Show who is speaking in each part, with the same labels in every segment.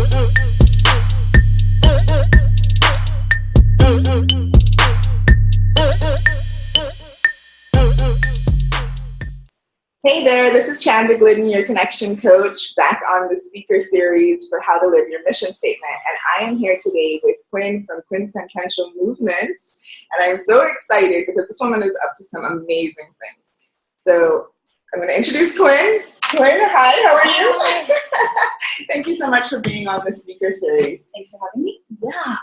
Speaker 1: Hey there, this is Chanda, your connection coach, back on the speaker series for how to live your mission statement. And I am here today with Quinn from Quintessential Movements. And I'm so excited because this woman is up to some amazing things. So I'm going to introduce Quinn. Quinn, hi, how are you? Thank you so much for being on the speaker series.
Speaker 2: Thanks for having me.
Speaker 1: Yeah,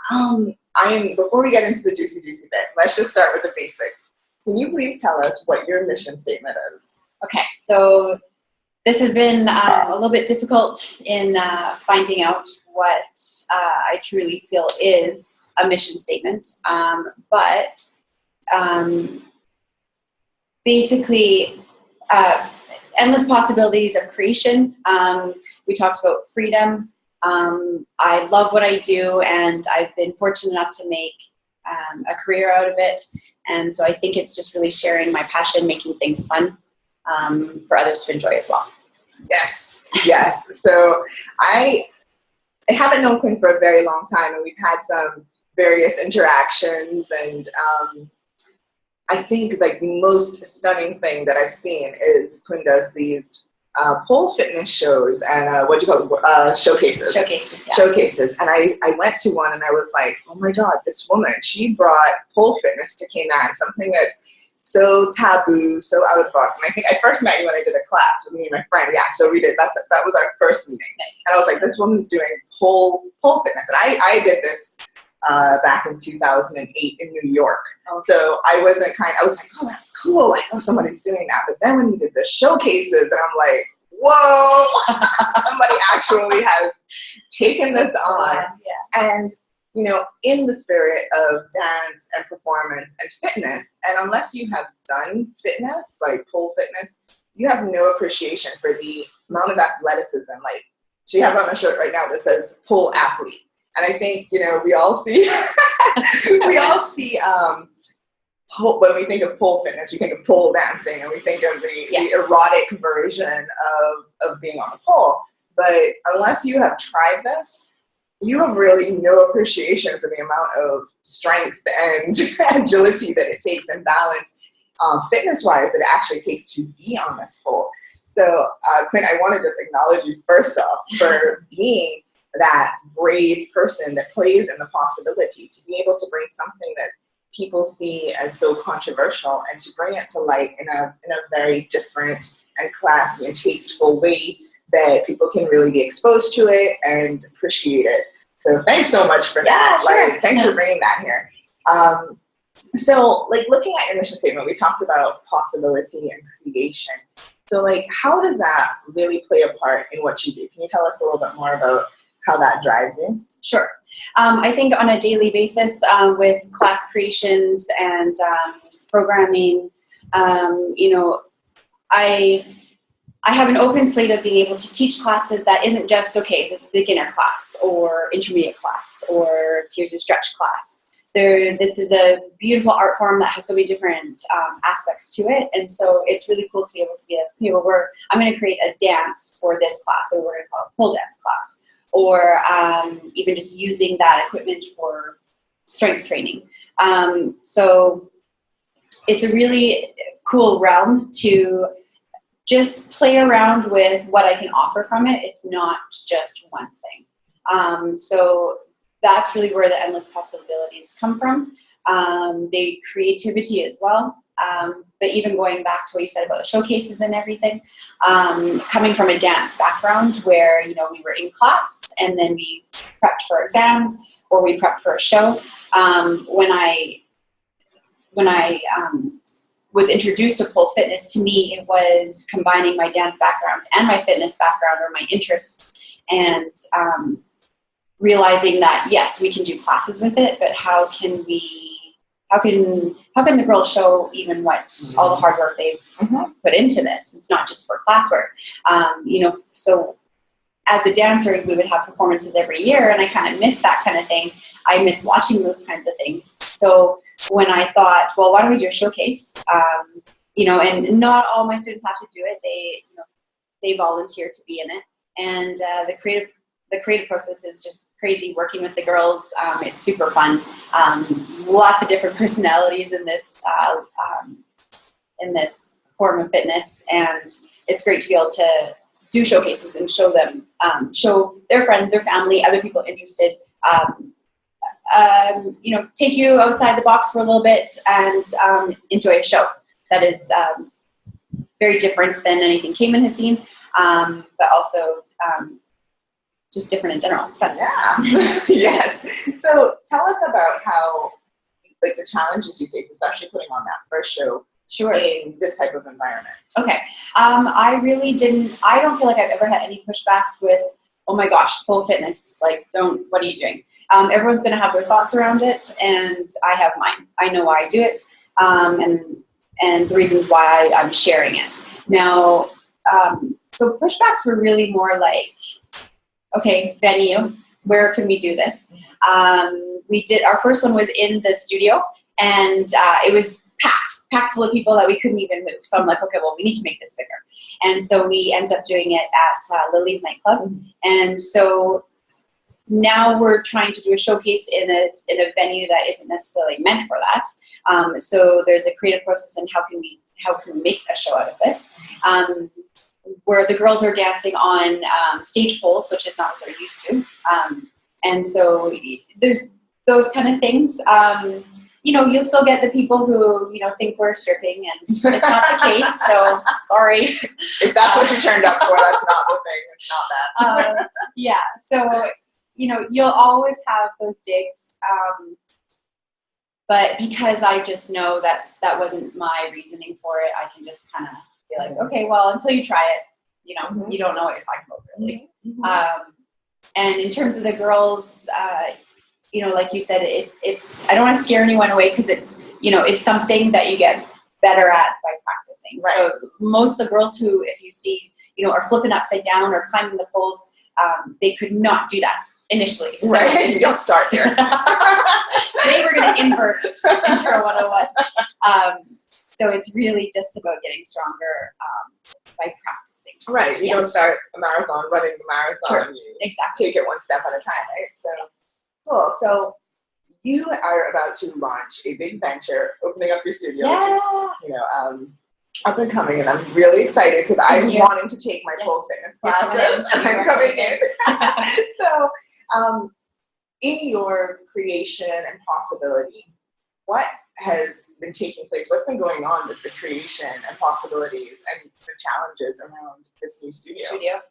Speaker 1: before we get into the juicy bit, let's just start with the basics. Can you please tell us what your mission statement is?
Speaker 2: Okay, so this has been a little bit difficult in finding out what I truly feel is a mission statement, but basically endless possibilities of creation. We talked about freedom. I love what I do, and I've been fortunate enough to make a career out of it, and so I think it's just really sharing my passion, making things fun. For others to enjoy as well.
Speaker 1: Yes. So I haven't known Quinn for a very long time, and we've had some various interactions, and I think like the most stunning thing that I've seen is Quinn does these pole fitness shows and what do you call it? Showcases. Showcases. And I went to one and I was like, oh my God, this woman, she brought pole fitness to Canaan, something that's so taboo, so out of the box. And I think I first met you when I did a class with me and my friend. Yeah, so we did. That was our first meeting.
Speaker 2: Nice.
Speaker 1: And I was like, this woman's doing pole fitness. And I did this back in 2008 in New York.
Speaker 2: Okay.
Speaker 1: So I was like, oh, that's cool. Like, oh, somebody's doing that. But then when you did the showcases, and I'm like, whoa, somebody actually has taken this on.
Speaker 2: Yeah.
Speaker 1: And you know, in the spirit of dance and performance and fitness, and unless you have done fitness, like pole fitness, you have no appreciation for the amount of athleticism. Like, she has on a shirt right now that says pole athlete. And I think, you know, we all see, when we think of pole fitness, we think of pole dancing, and we think of the erotic version of being on a pole. But unless you have tried this, you have really no appreciation for the amount of strength and agility that it takes, and balance, fitness-wise, that it actually takes to be on this pole. So, Quinn, I want to just acknowledge you first off for being that brave person that plays in the possibility to be able to bring something that people see as so controversial and to bring it to light in a very different and classy and tasteful way that people can really be exposed to it and appreciate it. So thanks so much for that.
Speaker 2: Yeah, sure.
Speaker 1: Like, thanks for bringing that here. So, like, looking at your mission statement, we talked about possibility and creation. So, like, how does that really play a part in what you do? Can you tell us a little bit more about how that drives you?
Speaker 2: Sure. I think on a daily basis with class creations and programming, you know, I have an open slate of being able to teach classes that isn't just, okay, this beginner class or intermediate class or here's your stretch class. This is a beautiful art form that has so many different aspects to it. And so it's really cool to be able to be I'm going to create a dance for this class, or we're going to call it a pole dance class, or even just using that equipment for strength training. So it's a really cool realm to just play around with what I can offer from it. It's not just one thing. So that's really where the endless possibilities come from. The creativity as well. But even going back to what you said about the showcases and everything, coming from a dance background where, you know, we were in class and then we prepped for exams or we prepped for a show. When I was introduced to pole fitness, to me it was combining my dance background and my fitness background, or my interests, and realizing that yes, we can do classes with it, but how can the girls show even what all the hard work they've put into this? It's not just for classwork. You know, so as a dancer, we would have performances every year, and I kind of miss that kind of thing. I miss watching those kinds of things. So when I thought, well, why don't we do a showcase? You know, and not all my students have to do it. They volunteer to be in it. And the creative the creative process is just crazy working with the girls. It's super fun. Lots of different personalities in this form of fitness, and it's great to be able to do showcases and show them, show their friends, their family, other people interested. Take you outside the box for a little bit and enjoy a show that is very different than anything Cayman has seen, but also just different in general. It's fun.
Speaker 1: Yeah. Yes. So tell us about how, like, the challenges you face, especially putting on that first show.
Speaker 2: Sure.
Speaker 1: In this type of environment.
Speaker 2: Okay. I don't feel like I've ever had any pushbacks with, oh my gosh, pole fitness. Like, what are you doing? Everyone's going to have their thoughts around it, and I have mine. I know why I do it, and the reasons why I'm sharing it. Now, so pushbacks were really more like, okay, venue, where can we do this? Our first one was in the studio, and it was packed full of people that we couldn't even move. So I'm like, okay, well, we need to make this bigger. And so we ended up doing it at Lily's nightclub. And so now we're trying to do a showcase in a venue that isn't necessarily meant for that. So there's a creative process in how can we make a show out of this, where the girls are dancing on stage poles, which is not what they're used to. And so there's those kind of things. You'll still get the people who, think we're stripping, and it's not the case, so sorry.
Speaker 1: If that's what you turned up for, that's not the thing. It's not that.
Speaker 2: Yeah, so, you'll always have those digs, but because I just know that wasn't my reasoning for it, I can just kind of be like, okay, well, until you try it, you don't know what you're talking about, really. Mm-hmm. And in terms of the girls, like you said, it's I don't want to scare anyone away, because it's something that you get better at by practicing. Right. So most of the girls who, if you see, are flipping upside down or climbing the poles, they could not do that initially. So
Speaker 1: right. You don't start here.
Speaker 2: Today we're going to invert Intro 101. So it's really just about getting stronger by practicing.
Speaker 1: Right. You don't start a marathon running the marathon.
Speaker 2: Sure. You exactly.
Speaker 1: Take it one step at a time, right? So cool. So you are about to launch a big venture, opening up your studio, which is, up and coming, and I'm really excited because I'm wanting to take my pole fitness classes, and I'm coming in. So, in your creation and possibility, what has been taking place? What's been going on with the creation and possibilities and the challenges around this new studio?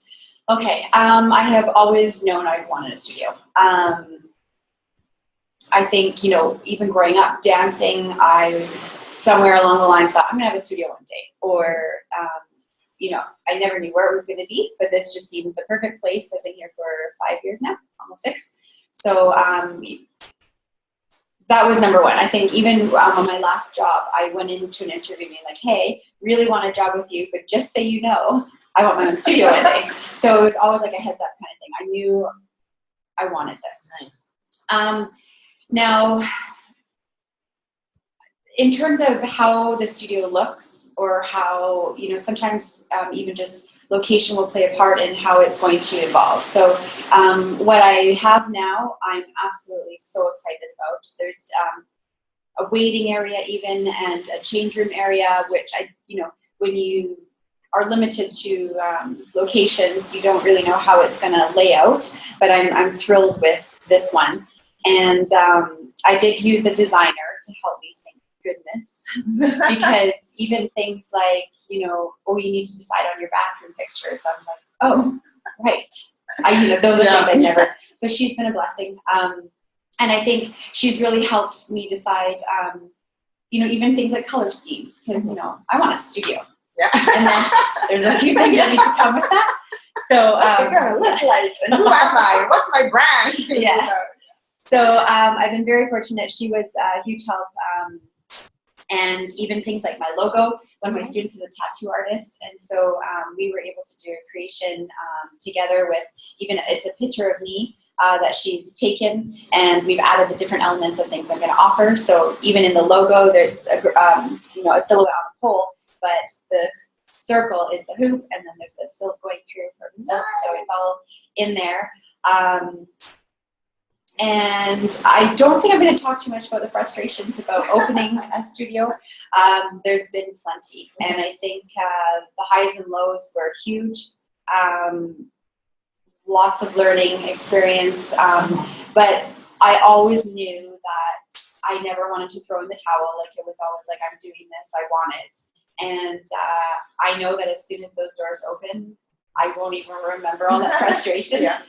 Speaker 2: Okay. I have always known I've wanted a studio. I think, even growing up dancing, I somewhere along the line thought, I'm going to have a studio one day. Or, I never knew where it was going to be, but this just seemed the perfect place. I've been here for 5 years now, almost 6. So that was number one. I think even on my last job, I went into an interview being like, hey, really want a job with you, but just so you know, I want my own studio one day. So it was always like a heads up kind of thing. I knew I wanted this.
Speaker 1: Nice.
Speaker 2: Now, in terms of how the studio looks, or how, sometimes even just location will play a part in how it's going to evolve. So what I have now, I'm absolutely so excited about. There's a waiting area even, and a change room area, which when you are limited to locations, you don't really know how it's going to lay out, but I'm thrilled with this one. And I did use a designer to help me, thank goodness, because even things like, you need to decide on your bathroom fixtures. I'm like, oh, right. Those are things I never. So she's been a blessing. And I think she's really helped me decide, even things like color schemes, because, I want a studio.
Speaker 1: Yeah.
Speaker 2: And then there's a few things that need to come with that. So
Speaker 1: what's it gonna look like? And who am I? What's my brand?
Speaker 2: Yeah. So I've been very fortunate. She was a huge help. And even things like my logo, one of my students is a tattoo artist. And so we were able to do a creation together with it's a picture of me that she's taken. And we've added the different elements of things I'm going to offer. So even in the logo, there's a silhouette on a pole, but the circle is the hoop. And then there's a silk going through for the silk. So it's all in there. And I don't think I'm going to talk too much about the frustrations about opening a studio. There's been plenty. And I think the highs and lows were huge. Lots of learning experience. But I always knew that I never wanted to throw in the towel. Like, it was always like, I'm doing this, I want it. And I know that as soon as those doors open, I won't even remember all that frustration.
Speaker 1: Yeah.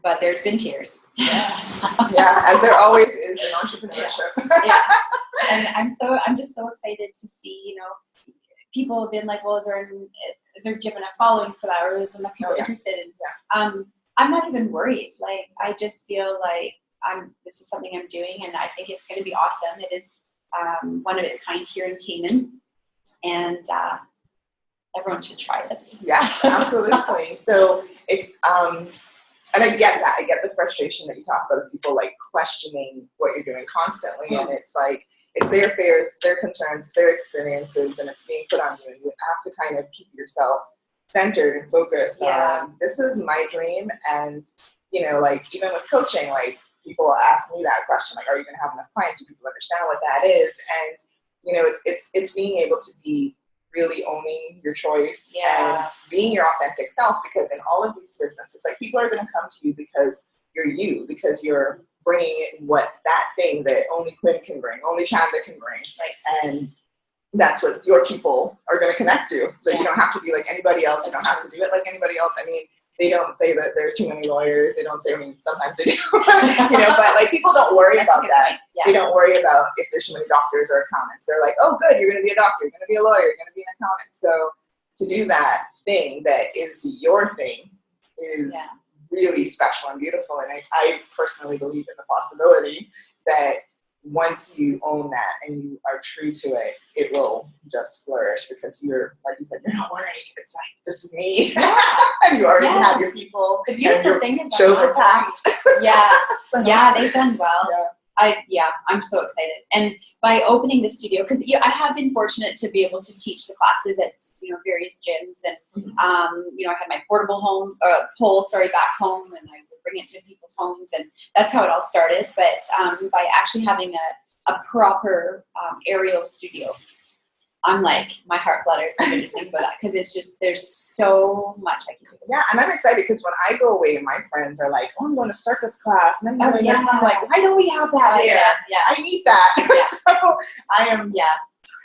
Speaker 2: But there's been tears.
Speaker 1: Yeah, as there always is in entrepreneurship.
Speaker 2: Yeah. And I'm just so excited to see, you know, people have been like, well, do you have enough following for that, or is enough people interested in? Yeah. I'm not even worried. Like, I just feel like this is something I'm doing, and I think it's going to be awesome. It is one of its kind here in Cayman, and everyone should try it.
Speaker 1: Yes, absolutely. So and I get that. I get the frustration that you talk about of people like questioning what you're doing constantly. Mm-hmm. And it's like, it's their fears, it's their concerns, it's their experiences, and it's being put on you. And you have to kind of keep yourself centered and focused on, this is my dream. And, you know, like, even with coaching, like, people ask me that question, like, are you going to have enough clients? Do people understand what that is? And, you know, it's being able to be really owning your choice and being your authentic self, because in all of these businesses, like, people are going to come to you because you're you, because you're bringing in that thing that only Quinn can bring, only Chanda can bring. Like, and that's what your people are going to connect to. So you don't have to be like anybody else. You don't have to do it like anybody else. I mean, they don't say that there's too many lawyers. They don't say, I mean, sometimes they do, you know, but like, people don't worry about that. Yeah. They don't worry about if there's too many doctors or accountants. They're like, oh, good, you're going to be a doctor, you're going to be a lawyer, you're going to be an accountant. So to do that thing that is your thing is really special and beautiful. And I personally believe in the possibility that once you own that and you are true to it, it will just flourish, because you're, like you said, you're not worried. It's like, this is me. And you already have your people. The beautiful thing is shows are packed.
Speaker 2: Yeah, they've done well. I'm so excited. And by opening the studio, because I have been fortunate to be able to teach the classes at, you know, various gyms, and you know, I had my portable pole back home, and I would bring it to people's homes, and that's how it all started. But by actually having a proper aerial studio, I'm like, my heart flutters even just thinking about that, because it's just, there's so much I can do.
Speaker 1: Yeah, and I'm excited because when I go away, my friends are like, oh, I'm going to circus class, and I'm doing this. And I'm like, why don't we have that here? I need that. So I am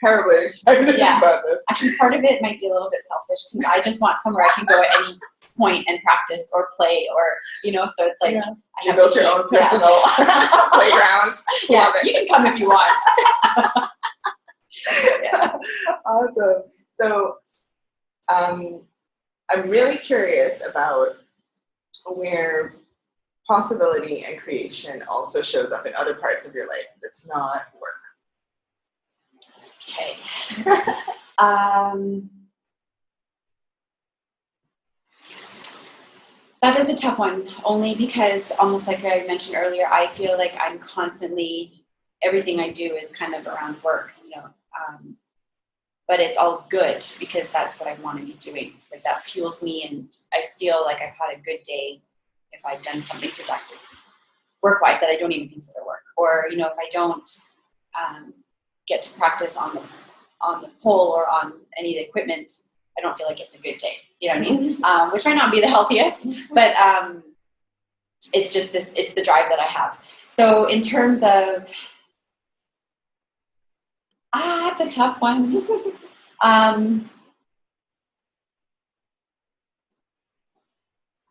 Speaker 1: terribly excited about this.
Speaker 2: Actually, part of it might be a little bit selfish, because I just want somewhere I can go at any point and practice or play, or, you know, so it's like,
Speaker 1: you built your own personal playground. Love it.
Speaker 2: You can come if you want.
Speaker 1: Awesome. So I'm really curious about where possibility and creation also shows up in other parts of your life that's not work.
Speaker 2: Okay. That is a tough one, only because, almost like I mentioned earlier, I feel like I'm constantly, everything I do is kind of around work, you know. But it's all good, because that's what I want to be doing. Like, that fuels me, and I feel like I've had a good day if I've done something productive work-wise that I don't even consider work. Or, you know, if I don't get to practice on the pole or on any of the equipment, I don't feel like it's a good day. You know what I mean? Which might not be the healthiest, but it's just it's the drive that I have. So in terms of, it's a tough one.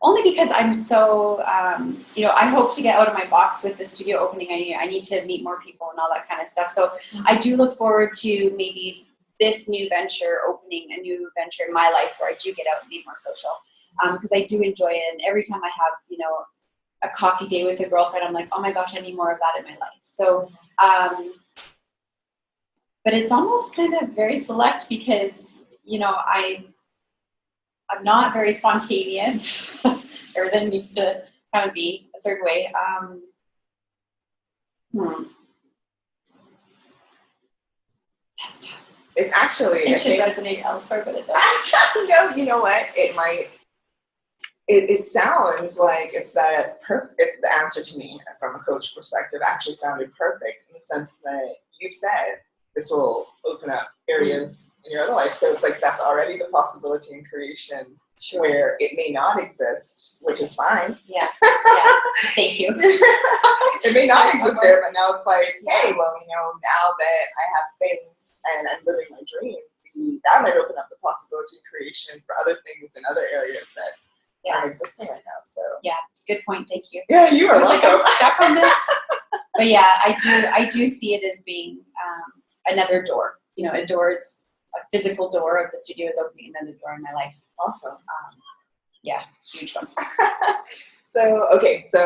Speaker 2: Only because I'm so, you know, I hope to get out of my box with the studio opening. I need to meet more people and all that kind of stuff. So I do look forward to maybe this new venture, opening a new venture in my life where I do get out and be more social, because I do enjoy it. And every time I have, you know, a coffee day with a girlfriend, I'm like, oh my gosh, I need more of that in my life. So, but it's almost kind of very select, because, you know, I'm not very spontaneous. Everything needs to kind of be a certain way. That's tough.
Speaker 1: It's actually,
Speaker 2: it should resonate elsewhere, but it doesn't.
Speaker 1: No, you know what? It might. it sounds like it's that perfect. The answer to me from a coach perspective actually sounded perfect in the sense that you've said this will open up areas in your other life. So it's like that's already the possibility in creation where it may not exist, which is fine.
Speaker 2: Yeah. Thank you.
Speaker 1: It may not exist there, but now it's like, hey, well, now that I have things and I'm living my dream, that might open up the possibility of creation for other things in other areas that aren't existing right now. So
Speaker 2: good point. Thank you.
Speaker 1: Yeah, you are welcome.
Speaker 2: I'm stuck on this. But yeah, I do see it as being another door. A door is a physical door of the studio is opening another door in my life.
Speaker 1: Awesome.
Speaker 2: Huge one.
Speaker 1: So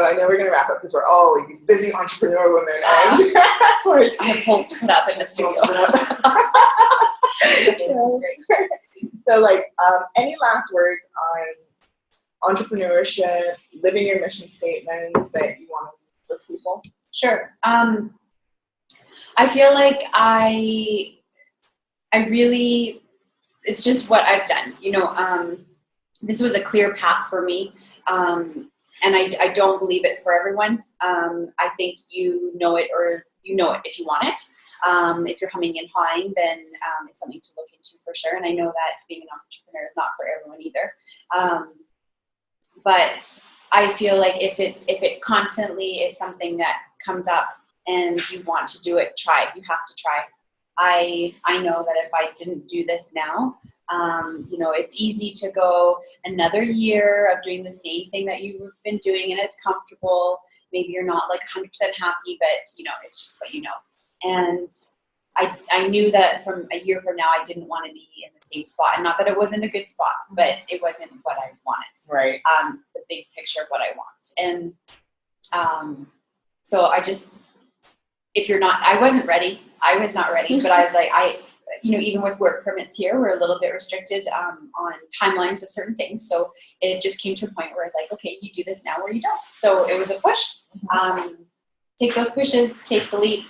Speaker 1: I know we're going to wrap up because we're all like these busy entrepreneur women. And
Speaker 2: I have polls to put up in the studio. Great.
Speaker 1: So any last words on entrepreneurship, living your mission statements that you want to leave for people?
Speaker 2: Sure. I feel like I really, it's just what I've done. This was a clear path for me. And I don't believe it's for everyone. I think you know it if you want it. If you're humming and hawing, then it's something to look into for sure. And I know that being an entrepreneur is not for everyone either. But I feel like if it constantly is something that comes up and you want to do it, try it. You have to try. I know that if I didn't do this now, it's easy to go another year of doing the same thing that you've been doing and it's comfortable. Maybe you're not 100% happy, but it's just what you know. And I knew that from a year from now, I didn't want to be in the same spot. And not that it wasn't a good spot, but it wasn't what I wanted.
Speaker 1: Right.
Speaker 2: The big picture of what I want. And so I just, I wasn't ready. I was not ready, but I was like, even with work permits here, we're a little bit restricted on timelines of certain things. So it just came to a point where I was like, okay, you do this now or you don't. So it was a push. Take those pushes, take the leap.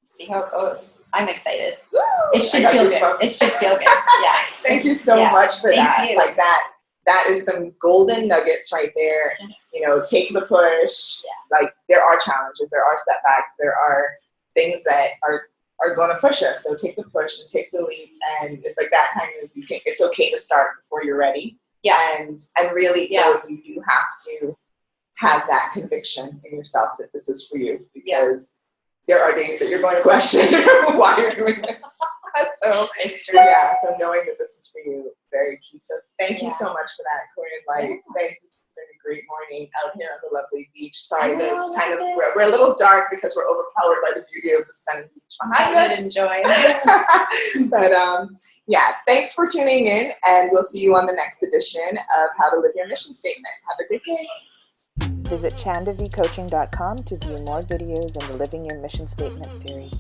Speaker 2: See how it goes. I'm excited.
Speaker 1: Woo!
Speaker 2: It should feel good. It should feel good. Yeah.
Speaker 1: Thank you so much for that.
Speaker 2: You.
Speaker 1: That is some golden nuggets right there. Take the push. Yeah. There are challenges, there are setbacks, there are things that are going to push us. So take the push and take the leap. And it's like that kind of, it's okay to start before you're ready.
Speaker 2: Yeah.
Speaker 1: And really, you do have to have that conviction in yourself that this is for you, because there are days that you're going to question why you're doing this. So it's true. Yeah. So knowing that this is for you, very key. So thank you so much for that, Quinn. Thanks. It's been a great morning out here on the lovely beach. Sorry that it's kind of, we're a little dark because we're overpowered by the beauty of the stunning beach behind us.
Speaker 2: Enjoy.
Speaker 1: But thanks for tuning in, and we'll see you on the next edition of How to Live Your Mission Statement. Have a good day. Visit ChandaVcoaching.com to view more videos in the Living Your Mission Statement series.